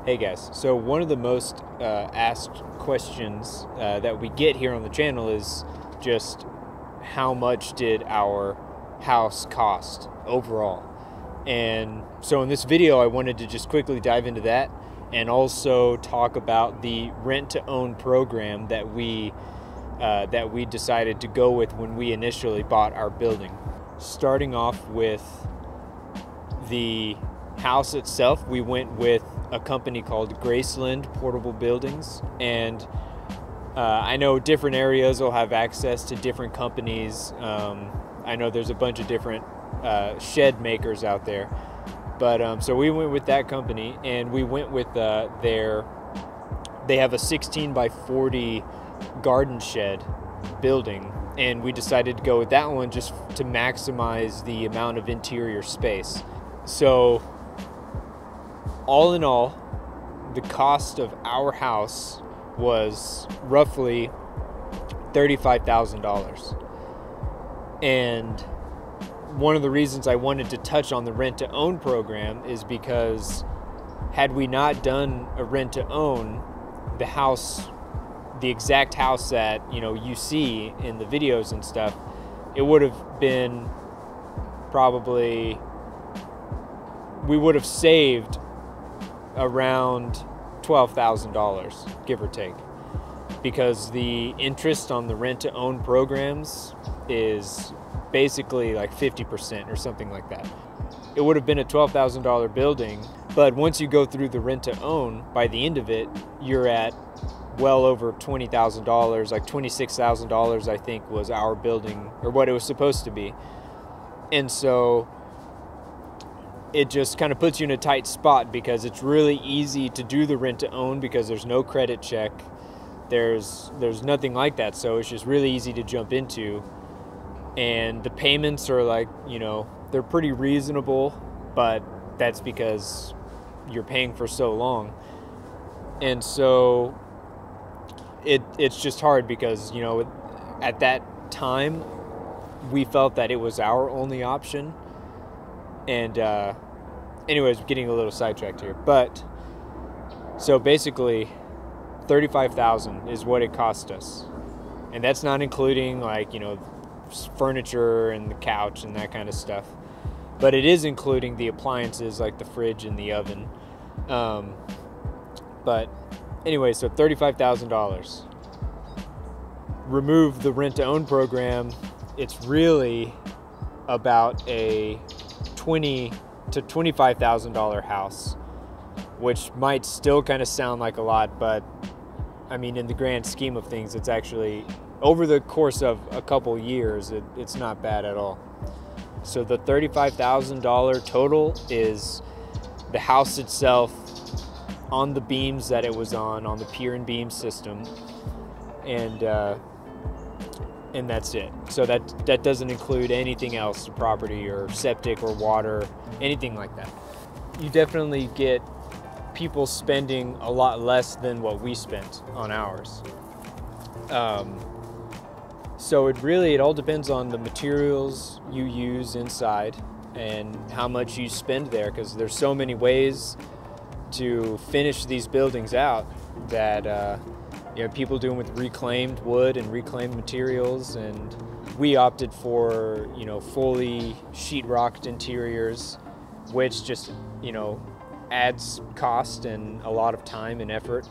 Hey guys, so one of the most asked questions that we get here on the channel is just how much did our house cost overall? And so in this video I wanted to just quickly dive into that and also talk about the rent-to-own program that we decided to go with when we initially bought our building. Starting off with the house itself, we went with a company called Graceland Portable Buildings, and I know different areas will have access to different companies. I know there's a bunch of different shed makers out there, but so we went with that company, and we went with they have a 16 by 40 garden shed building, and we decided to go with that one just to maximize the amount of interior space. So all in all, the cost of our house was roughly $35,000. And one of the reasons I wanted to touch on the rent-to-own program is because had we not done a rent-to-own, the house, the exact house that you see in the videos and stuff, it would have been probably, we would have saved around $12,000, give or take, because the interest on the rent-to-own programs is basically like 50% or something like that. It would have been a $12,000 building, but once you go through the rent-to-own, by the end of it, you're at well over $20,000, like $26,000 I think was our building, or what it was supposed to be. And so it just kind of puts you in a tight spot because it's really easy to do the rent-to-own because there's no credit check. There's nothing like that, so it's just really easy to jump into. And the payments are like, they're pretty reasonable, but that's because you're paying for so long. And so it's just hard because, at that time, we felt that it was our only option. And anyways, getting a little sidetracked here, but so basically $35,000 is what it cost us, and that's not including like furniture and the couch and that kind of stuff, but it is including the appliances like the fridge and the oven. But anyway, so $35,000. Remove the rent-to-own program, it's really about a $20,000 to $25,000 house, which might still kind of sound like a lot, but I mean, in the grand scheme of things, it's actually, over the course of a couple years, it's not bad at all. So the $35,000 total is the house itself on the beams that it was on the pier and beam system, and that's it. So that doesn't include anything else, property or septic or water, anything like that. You definitely get people spending a lot less than what we spent on ours. So it all depends on the materials you use inside and how much you spend there, because there's so many ways to finish these buildings out that people doing with reclaimed wood and reclaimed materials, and we opted for fully sheetrocked interiors, which just adds cost and a lot of time and effort.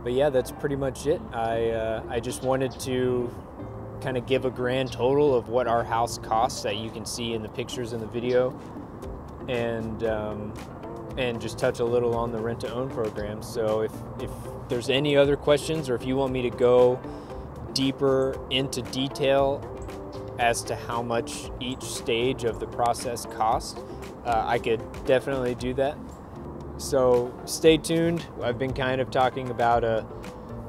But yeah, that's pretty much it. I just wanted to kind of give a grand total of what our house costs that you can see in the pictures in the video, and just touch a little on the rent-to-own program. So if there's any other questions, or if you want me to go deeper into detail as to how much each stage of the process cost, I could definitely do that. So stay tuned. I've been kind of talking about a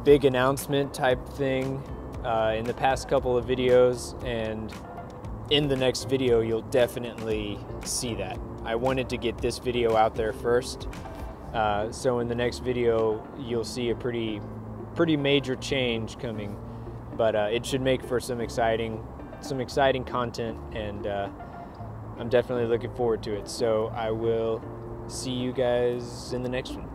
big announcement type thing in the past couple of videos, and in the next video you'll definitely see that. I wanted to get this video out there first, so in the next video you'll see a pretty major change coming, but it should make for some exciting content, and I'm definitely looking forward to it. So I will see you guys in the next one.